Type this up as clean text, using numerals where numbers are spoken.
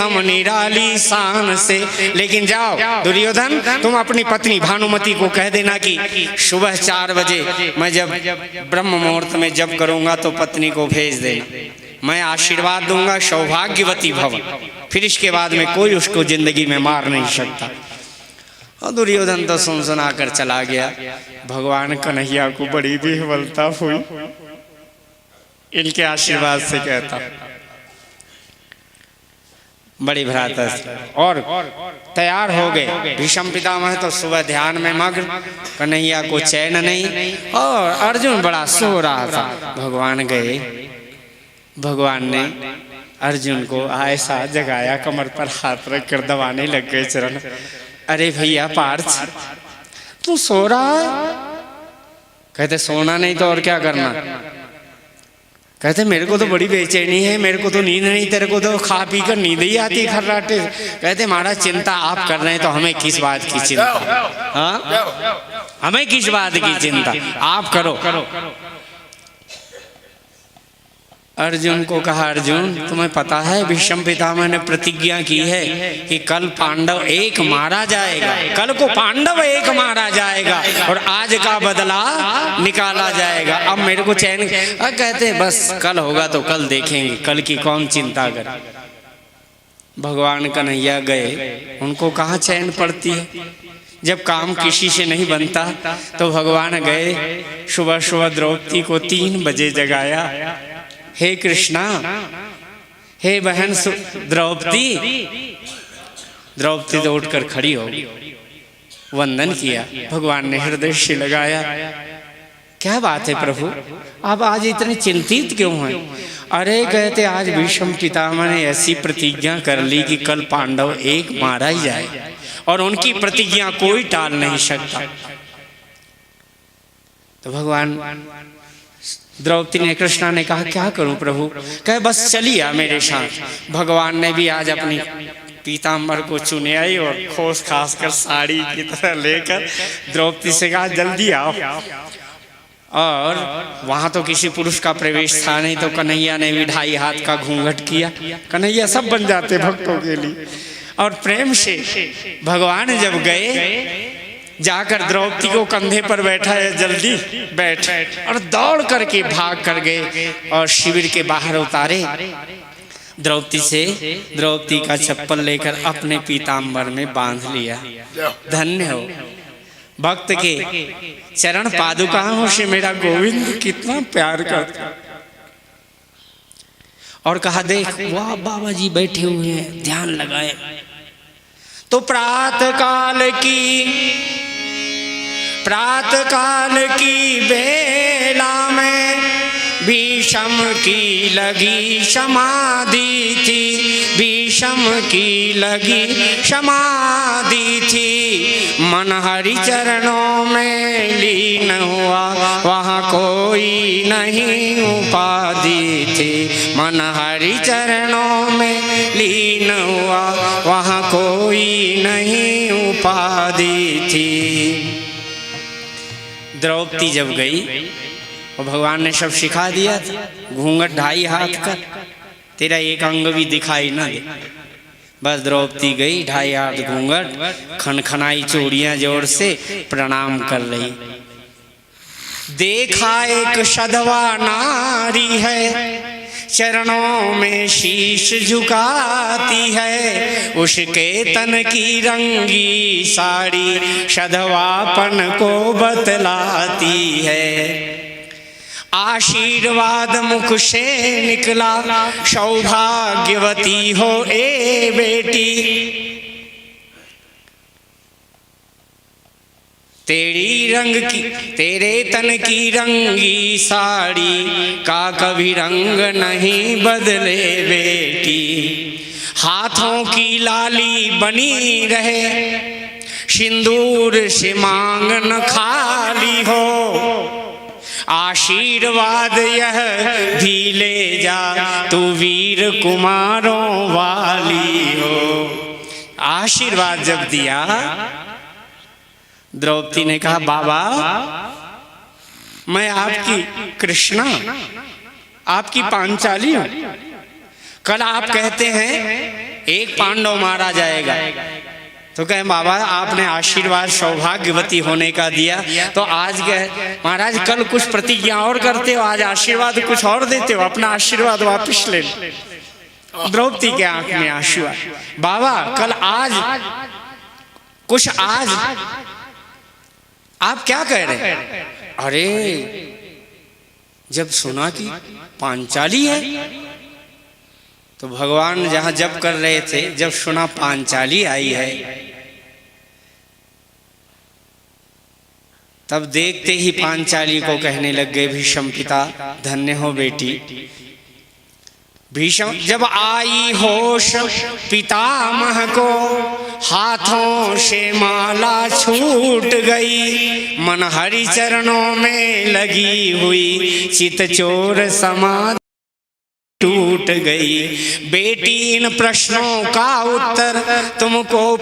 हम निराली शान से। लेकिन जाओ दुर्योधन, तुम अपनी पत्नी भानुमति को कह देना कि सुबह 4 बजे मैं जब ब्रह्म मुहूर्त में जप करूंगा तो पत्नी को भेज देना। मैं आशीर्वाद दूंगा सौभाग्यवती भव, फिर इसके बाद में कोई उसको जिंदगी में मार नहीं सकता। और दुर्योधन तो सुना कर चला गया। भगवान कन्हैया को बड़ी विह्वलता हुई, इनके आशीर्वाद से कहता बड़ी भ्राता और तैयार हो गए। भीष्म पितामह तो सुबह ध्यान में मग्न, कन्हैया को चैन नहीं, और अर्जुन बड़ा सो रहा था। भगवान गए, भगवान ने अर्जुन को ऐसा जगाया, कमर पर हाथ रख कर दबाने लग गए चरण। अरे भैया पार्थ, तू सो रहा है? कहते सोना नहीं तो और क्या करना। कहते मेरे को तो बड़ी बेचैनी है, मेरे को तो नींद नहीं, तेरे को तो खा पी कर नींद ही आती खर्राटे। कहते महाराज चिंता आप कर रहे हैं तो हमें किस बात की चिंता? हाँ, हमें किस बात की चिंता, आप करो। अर्जुन को कहा, अर्जुन तुम्हें पता है भीष्म पितामह ने प्रतिज्ञा की है कि कल पांडव एक मारा जाएगा, कल को पांडव एक मारा जाएगा और आज का बदला निकाला जाएगा। अब मेरे को चैन, कहते बस कल होगा तो कल देखेंगे, कल की कौन चिंता करे। भगवान कन्हैया गए, उनको कहाँ चैन पड़ती है, जब काम किसी से नहीं बनता। तो भगवान गए, सुबह सुबह द्रौपदी को 3 बजे जगाया। हे कृष्णा, हे बहन द्रौपदी। द्रौपदी तो उठकर खड़ी हो गई, वंदन किया। भगवान ने हृदय से लगाया, क्या बात है प्रभु, आप आज इतने चिंतित क्यों हैं? अरे कहते आज भीष्म पितामह ने ऐसी प्रतिज्ञा कर ली कि कल पांडव एक मारा ही जाए और उनकी प्रतिज्ञा कोई टाल नहीं सकता। तो भगवान द्रौपदी ने, कृष्णा ने कहा क्या करूं प्रभु? कहे बस चलिए मेरे साथ। भगवान ने भी आज अपनी पीताम्बर को चुने आई और खोस खास कर साड़ी की तरह लेकर द्रौपदी से कहा जल्दी आओ। और वहां तो किसी पुरुष का प्रवेश था नहीं, तो कन्हैया ने भी 2.5 हाथ का घूंघट किया। कन्हैया सब बन जाते भक्तों के लिए। और प्रेम से भगवान जब गए, जाकर द्रौपदी को कंधे पर बैठा है, जल्दी बैठ, और दौड़ करके भाग कर गए और शिविर के बाहर उतारे। द्रौपदी का चप्पल लेकर अपने पीताम्बर में बांध लिया। धन्य हो भक्त के चरण पादुकाओं से मेरा गोविंद कितना प्यार करता। और कहा देख वाह बाबा जी बैठे हुए हैं, ध्यान लगाए। तो प्रातः काल की बेला में भीष्म की लगी समाधि थी, भीष्म की लगी समाधि थी। मन हरि चरणों में लीन हुआ, वहाँ कोई नहीं उपाधि थी। मन हरि चरणों में लीन हुआ, वहाँ कोई नहीं उपाधि थी। द्रौपदी जब गई और भगवान ने सब सिखा दिया था, घूंघट 2.5 हाथ का, तेरा एक अंग भी दिखाई ना दे। बस द्रौपदी गई, 2.5 हाथ घूंघट, खनखनाई चूड़ियां जोर से प्रणाम कर रही। देखा एक सधवा नारी है, चरणों में शीश झुकाती है। उसके तन की रंगी साड़ी सधवापन को बतलाती है। आशीर्वाद मुख से निकला, सौभाग्यवती हो ए बेटी। तेरे तन की रंगी साड़ी का कभी रंग नहीं बदले बेटी। हाथों की लाली बनी रहे, सिंदूर से मांग न खाली हो। आशीर्वाद यह भी ले जा, तू वीर कुमारों वाली हो। आशीर्वाद जब दिया, द्रौपदी ने कहा बाबा मैं आपकी कृष्णा, आपकी पांचाली हूं। कल आप कहते हैं एक पांडव मारा जाएगा। तो कहें बाबा आपने आशीर्वाद सौभाग्यवती होने का दिया, तो आज कहे महाराज कल कुछ प्रतिज्ञा और करते हो, आज आशीर्वाद कुछ और देते हो, अपना आशीर्वाद वापस ले लो। द्रौपदी के आंख में आंसू आए, बाबा कल आज कुछ आज आप क्या कह रहे हैं? अरे जब सुना कि पांचाली है, तो भगवान जहां जप कर रहे थे, जब सुना पांचाली आई है, तब देखते ही पांचाली को कहने लग गए भीष्म पिता धन्य हो बेटी। भीष्म जब आई होश पितामह को, हाथों से माला छूट गई, मन हरि चरणों में लगी हुई, चितचोर समाधि टूट गई। बेटी इन प्रश्नों का उत्तर तुमको